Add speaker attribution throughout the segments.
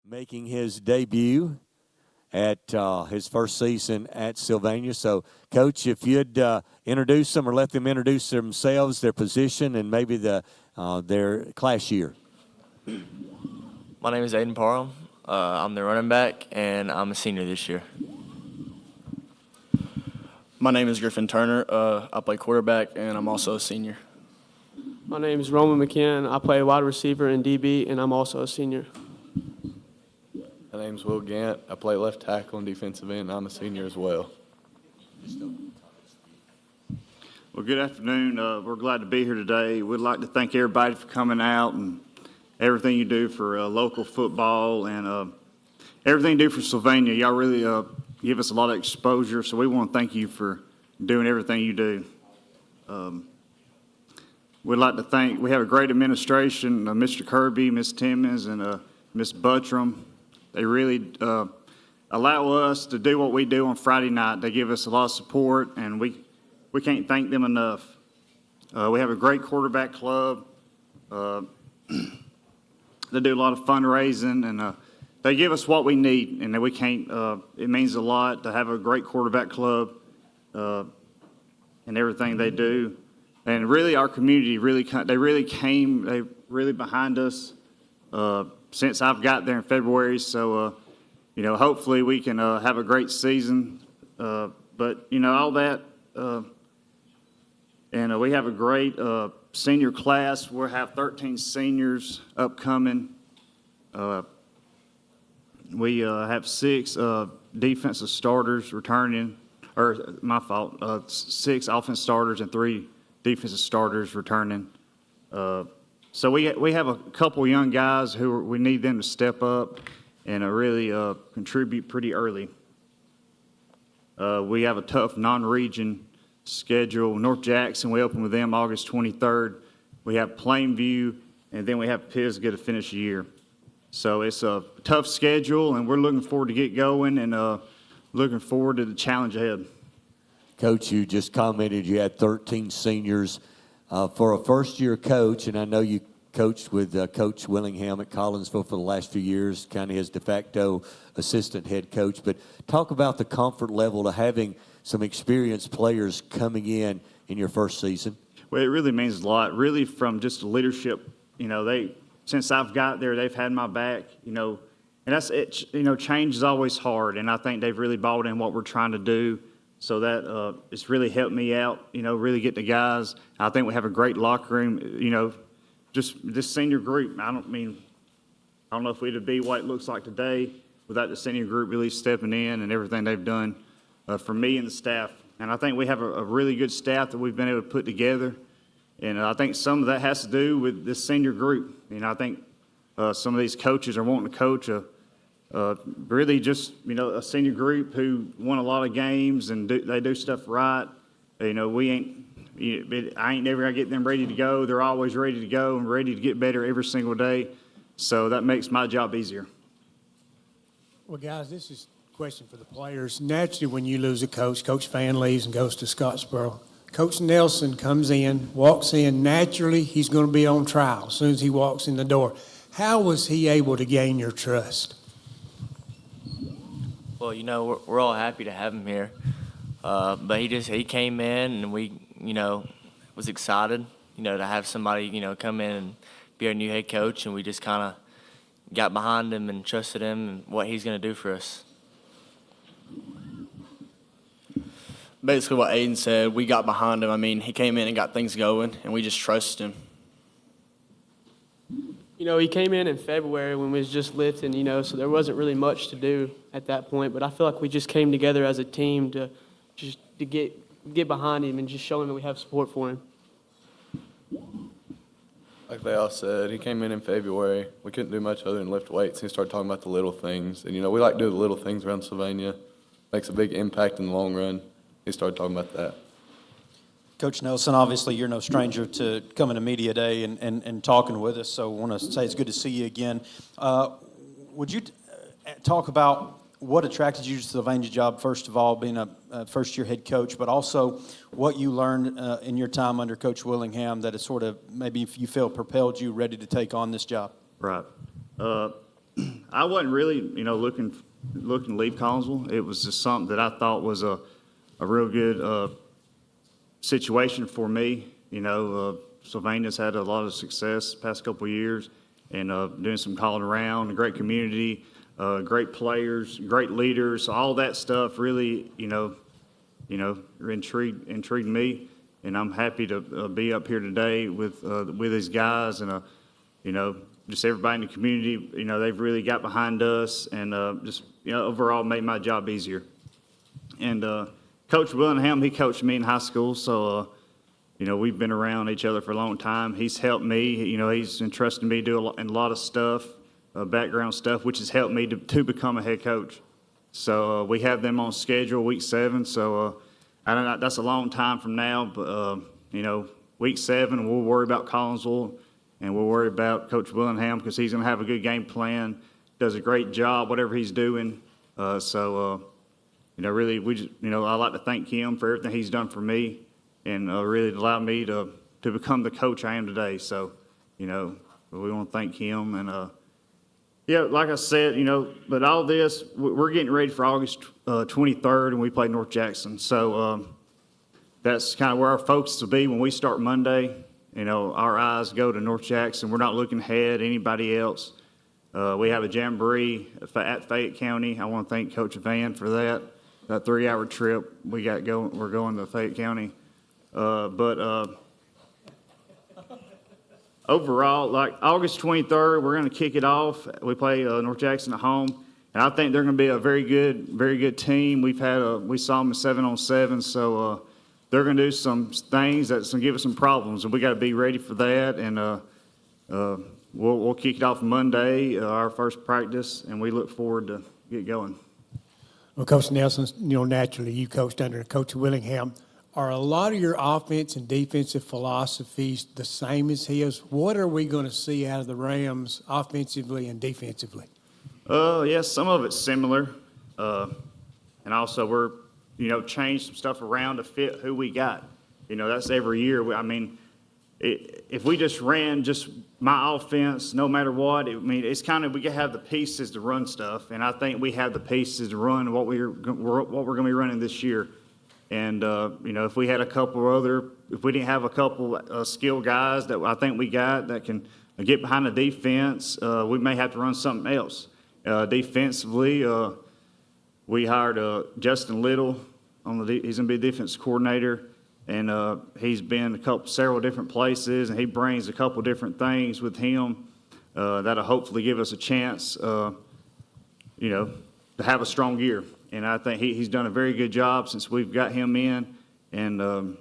Speaker 1: making his debut at his first season at Sylvania. So, Coach, if you'd introduce them or let them introduce themselves, their position, and maybe their class year.
Speaker 2: My name is Aiden Parham. I'm the running back, and I'm a senior this year.
Speaker 3: My name is Griffin Turner. I play quarterback, and I'm also a senior.
Speaker 4: My name is Roman McKinn. I play wide receiver and DB, and I'm also a senior.
Speaker 5: My name's Will Gant. I play left tackle and defensive end. I'm a senior as well.
Speaker 6: Well, good afternoon. We're glad to be here today. We'd like to thank everybody for coming out and everything you do for local football and everything you do for Sylvania. Y'all really give us a lot of exposure, so we want to thank you for doing everything you do. We'd like to thank, we have a great administration, Mr. Kirby, Ms. Timmons, and Ms. Buttram. They really allow us to do what we do on Friday night. They give us a lot of support, and we can't thank them enough. We have a great quarterback club. They do a lot of fundraising, and they give us what we need, and we can't. It means a lot to have a great quarterback club and everything they do. And really, our community they really behind us since I've got there in February. So, hopefully we can have a great season. But all that, and we have a great senior class. We'll have 13 seniors upcoming. We have 6 defensive starters returning, or my fault, 6 offense starters and 3 defensive starters returning. So we have a couple young guys who we need them to step up and really contribute pretty early. We have a tough non-region schedule. North Jackson, we open with them August 23rd. We have Plainview, and then we have Pisgah to finish the year. So it's a tough schedule, and we're looking forward to get going and looking forward to the challenge ahead.
Speaker 1: Coach, you just commented you had 13 seniors. For a first-year coach, and I know you coached with Coach Willingham at Collinsville for the last few years, kind of his de facto assistant head coach, but talk about the comfort level of having some experienced players coming in your first season.
Speaker 6: Well, it really means a lot, really from just the leadership. Since I've got there, they've had my back, and that's it. Change is always hard, and I think they've really bought in what we're trying to do. So that it's really helped me out, really get the guys. I think we have a great locker room, just this senior group. I don't know if we'd be what it looks like today without the senior group really stepping in and everything they've done for me and the staff. And I think we have a really good staff that we've been able to put together. And I think some of that has to do with this senior group. I think some of these coaches are wanting to coach really just, a senior group who won a lot of games and they do stuff right. I ain't never going to get them ready to go. They're always ready to go and ready to get better every single day. So that makes my job easier.
Speaker 7: Well, guys, this is a question for the players. Naturally, when you lose a coach, Coach Fan leaves and goes to Scottsboro. Coach Nelson comes in, walks in. Naturally, he's going to be on trial as soon as he walks in the door. How was he able to gain your trust?
Speaker 2: Well, we're all happy to have him here, but he came in and we, was excited, to have somebody, come in and be our new head coach, and we just kind of got behind him and trusted him and what he's going to do for us.
Speaker 3: Basically what Aiden said, we got behind him. He came in and got things going, and we just trusted him.
Speaker 4: He came in February when we was just lifting, so there wasn't really much to do at that point. But I feel like we just came together as a team to get behind him and just show him that we have support for him.
Speaker 5: Like they all said, he came in February. We couldn't do much other than lift weights. He started talking about the little things. And, we like to do the little things around Sylvania. Makes a big impact in the long run. He started talking about that.
Speaker 8: Coach Nelson, obviously you're no stranger to coming to Media Day and talking with us, so I want to say it's good to see you again. Would you talk about what attracted you to the Sylvania job, first of all, being a first-year head coach, but also what you learned in your time under Coach Willingham that has sort of maybe you feel propelled you ready to take on this job?
Speaker 6: Right. I wasn't really, looking to leave Collinsville. It was just something that I thought was a real good situation for me. Sylvania's had a lot of success the past couple of years, and doing some calling around, a great community, great players, great leaders, all that stuff really, intrigued me, and I'm happy to be up here today with these guys, and just everybody in the community. They've really got behind us, and overall made my job easier. And Coach Willingham, he coached me in high school, so we've been around each other for a long time. He's helped me. He's entrusted me to do a lot of stuff, background stuff, which has helped me to become a head coach. So we have them on schedule week 7. So I don't know, that's a long time from now, but week 7, we'll worry about Collinsville, and we'll worry about Coach Willingham because he's going to have a good game plan. Does a great job, whatever he's doing. Really, I like to thank him for everything he's done for me, and really allowed me to become the coach I am today. So, we want to thank him. And, like I said, but all this, we're getting ready for August 23rd, and we play North Jackson. So that's kind of where our focus will be when we start Monday. Our eyes go to North Jackson. We're not looking ahead anybody else. We have a jamboree at Fayette County. I want to thank Coach Van for that 3-hour trip we got going. We're going to Fayette County. Overall, like August 23rd, we're going to kick it off. We play North Jackson at home, and I think they're going to be a very good team. We saw them 7-on-7, so they're going to do some things that's going to give us some problems, and we got to be ready for that. And we'll kick it off Monday, our first practice, and we look forward to get going.
Speaker 7: Well, Coach Nelson, naturally you coached under Coach Willingham. Are a lot of your offense and defensive philosophies the same as his? What are we going to see out of the Rams offensively and defensively?
Speaker 6: Yes, some of it's similar. And also we're, changed some stuff around to fit who we got. That's every year. If we just ran just my offense, no matter what, it's kind of, we can have the pieces to run stuff. And I think we have the pieces to run what we're going to be running this year. And, if we had if we didn't have a couple skilled guys that I think we got that can get behind the defense, we may have to run something else. Defensively, we hired Justin Little. He's going to be the defense coordinator, and he's been several different places, and he brings a couple different things with him that'll hopefully give us a chance, to have a strong year. And I think he's done a very good job since we've got him in. And,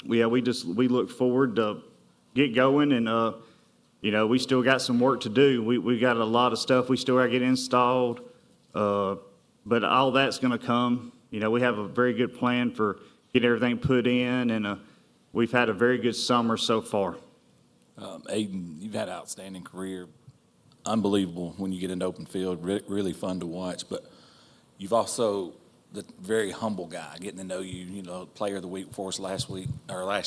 Speaker 6: we look forward to get going. And, we still got some work to do. We got a lot of stuff we still got to get installed. But all that's going to come. We have a very good plan for getting everything put in. And we've had a very good summer so far.
Speaker 9: Aiden, you've had an outstanding career. Unbelievable when you get into open field. Really fun to watch. But you've also the very humble guy, getting to know you, player of the week for us last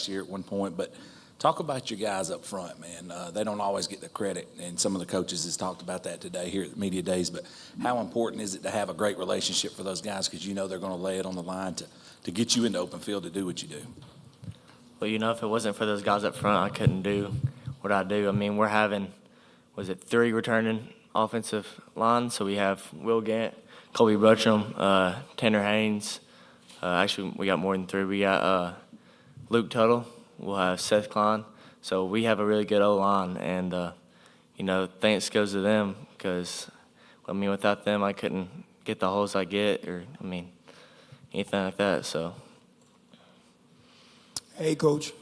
Speaker 9: year at one point. But talk about your guys up front, man. They don't always get the credit, and some of the coaches has talked about that today here at the Media Days. But how important is it to have a great relationship for those guys, because they're going to lay it on the line to get you into open field to do what you do?
Speaker 2: Well, if it wasn't for those guys up front, I couldn't do what I do. We're having, 3 returning offensive lines. So we have Will Gant, Colby Brutcham, Tanner Haynes. Actually, we got more than 3. We got Luke Tuttle. We'll have Seth Klein. So we have a really good O-line. And, thanks goes to them because, without them, I couldn't get the holes I get or, anything like that. So.
Speaker 10: Hey, Coach.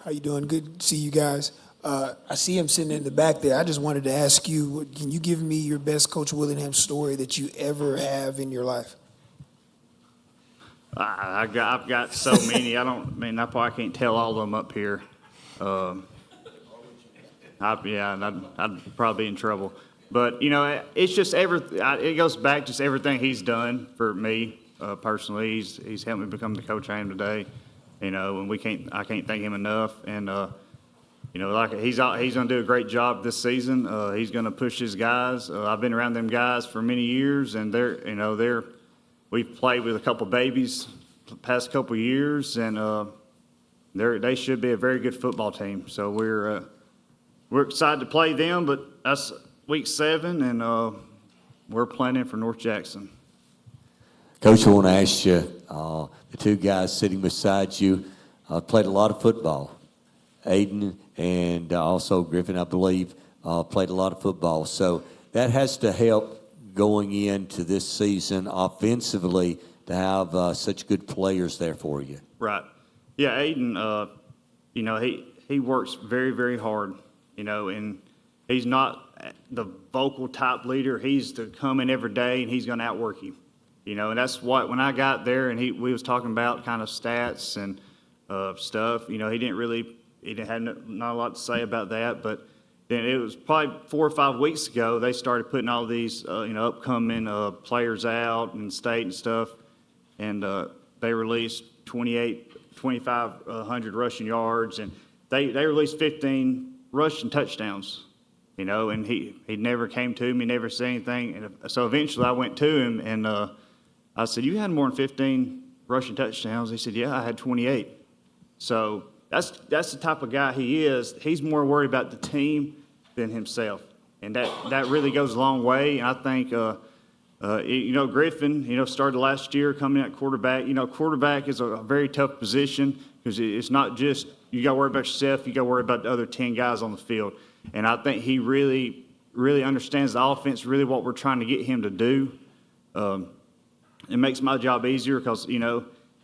Speaker 10: How you doing? Good to see you guys. I see him sitting in the back there. I just wanted to ask you, can you give me your best Coach Willingham story that you ever have in your life?
Speaker 6: I've got so many. I probably can't tell all of them up here. I'd probably be in trouble. But, it's just it goes back just everything he's done for me personally. He's helped me become the coach I am today. And I can't thank him enough. And like he's going to do a great job this season. He's going to push his guys. I've been around them guys for many years, and we've played with a couple babies the past couple years, and they should be a very good football team. So we're excited to play them, but that's week 7, and we're planning for North Jackson.
Speaker 1: Coach, I want to ask you, the two guys sitting beside you played a lot of football. Aiden and also Griffin, I believe, played a lot of football. So that has to help going into this season offensively to have such good players there for you.
Speaker 6: Right. Yeah, Aiden, he works very, very hard, and he's not the vocal type leader. He's to come in every day, and he's going to outwork you. And that's what, when I got there and we was talking about kind of stats and stuff, he had not a lot to say about that. But then it was probably 4 or 5 weeks ago, they started putting all these, upcoming players out in state and stuff. And they released 2,500 rushing yards, and they released 15 rushing touchdowns. And he never came to me, never said anything. And so eventually I went to him and I said, "You had more than 15 rushing touchdowns?" He said, "Yeah, I had 28. So that's the type of guy he is. He's more worried about the team than himself. And that really goes a long way. And I think, Griffin, started last year coming at quarterback. Quarterback is a very tough position because it's not just you got to worry about yourself, you got to worry about the other 10 guys on the field. And I think he really, really understands the offense, really what we're trying to get him to do. It makes my job easier because,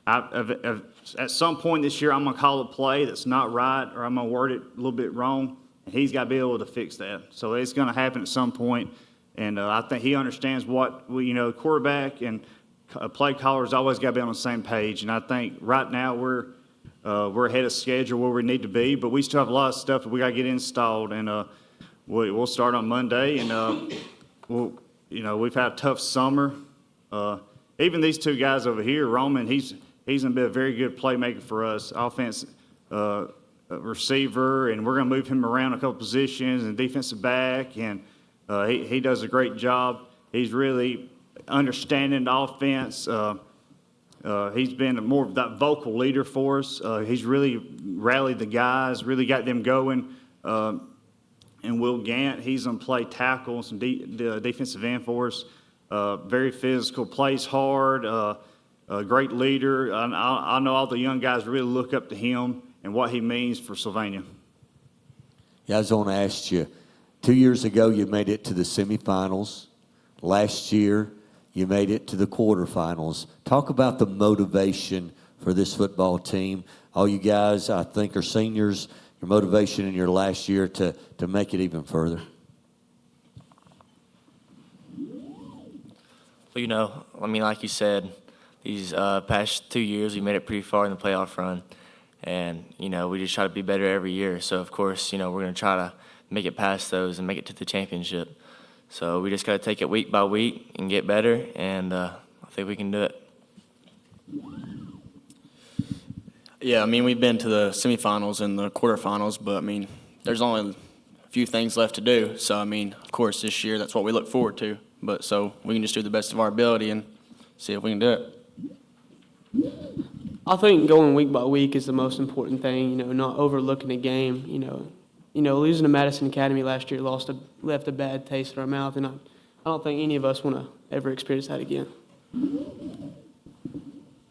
Speaker 6: at some point this year, I'm going to call a play that's not right or I'm going to word it a little bit wrong, and he's got to be able to fix that. So it's going to happen at some point, and I think he understands what, quarterback and play callers always got to be on the same page, and I think right now we're ahead of schedule where we need to be, but we still have a lot of stuff that we got to get installed, and we'll start on Monday, and we've had a tough summer. Even these two guys over here, Roman, he's going to be a very good playmaker for us, offense receiver, and we're going to move him around a couple positions and defensive back, and he does a great job. He's really understanding the offense. He's been more of that vocal leader for us. He's really rallied the guys, really got them going. And Will Gant, he's going to play tackle and some defensive end for us. Very physical, plays hard, a great leader. I know all the young guys really look up to him and what he means for Sylvania.
Speaker 1: Yeah, I was going to ask you, 2 years ago you made it to the semifinals. Last year you made it to the quarterfinals. Talk about the motivation for this football team. All you guys, I think, are seniors. Your motivation in your last year to make it even further.
Speaker 2: Well, like you said, these past 2 years, we made it pretty far in the playoff run. And, we just try to be better every year. So, of course, we're going to try to make it past those and make it to the championship. So we just got to take it week by week and get better, and I think we can do it.
Speaker 3: Yeah, we've been to the semifinals and the quarterfinals, but, there's only a few things left to do. So, of course, this year, that's what we look forward to. But so we can just do the best of our ability and see if we can do it.
Speaker 4: I think going week by week is the most important thing, not overlooking a game. Losing to Madison Academy last year left a bad taste in our mouth, and I don't think any of us want to ever experience that again.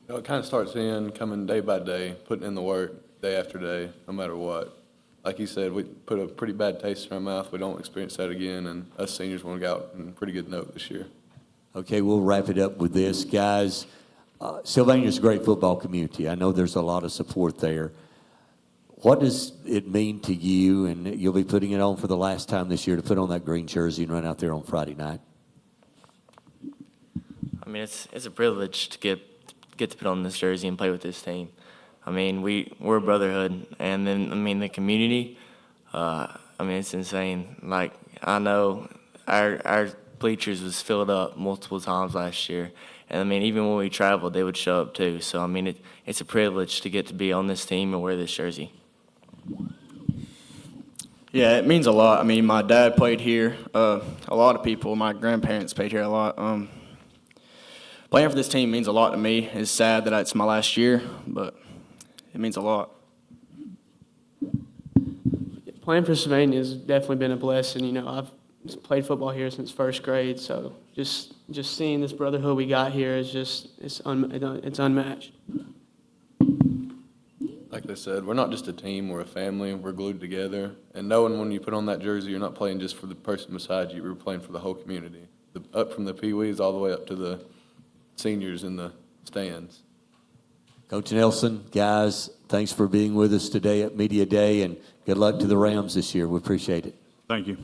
Speaker 5: It kind of starts coming day by day, putting in the work day after day, no matter what. Like you said, we put a pretty bad taste in our mouth. We don't experience that again, and us seniors want to go out on a pretty good note this year.
Speaker 1: Okay, we'll wrap it up with this. Guys, Sylvania's a great football community. I know there's a lot of support there. What does it mean to you, and you'll be putting it on for the last time this year, to put on that green jersey and run out there on Friday night?
Speaker 2: It's a privilege to get to put on this jersey and play with this team. We're a brotherhood, and then the community. It's insane. Like, I know our bleachers was filled up multiple times last year, and even when we traveled, they would show up too. So it's a privilege to get to be on this team and wear this jersey.
Speaker 3: Yeah, it means a lot. I mean, my dad played here. A lot of people, my grandparents played here a lot. Playing for this team means a lot to me. It's sad that it's my last year, but it means a lot.
Speaker 4: Playing for Sylvania has definitely been a blessing. You know, I've played football here since first grade, so just seeing this brotherhood we got here is it's unmatched.
Speaker 5: Like they said, we're not just a team, we're a family, we're glued together. And knowing when you put on that jersey, you're not playing just for the person beside you, you're playing for the whole community. Up from the Pee-wees all the way up to the seniors in the stands.
Speaker 1: Coach Nelson, guys, thanks for being with us today at Media Day, and good luck to the Rams this year. We appreciate it.
Speaker 6: Thank you.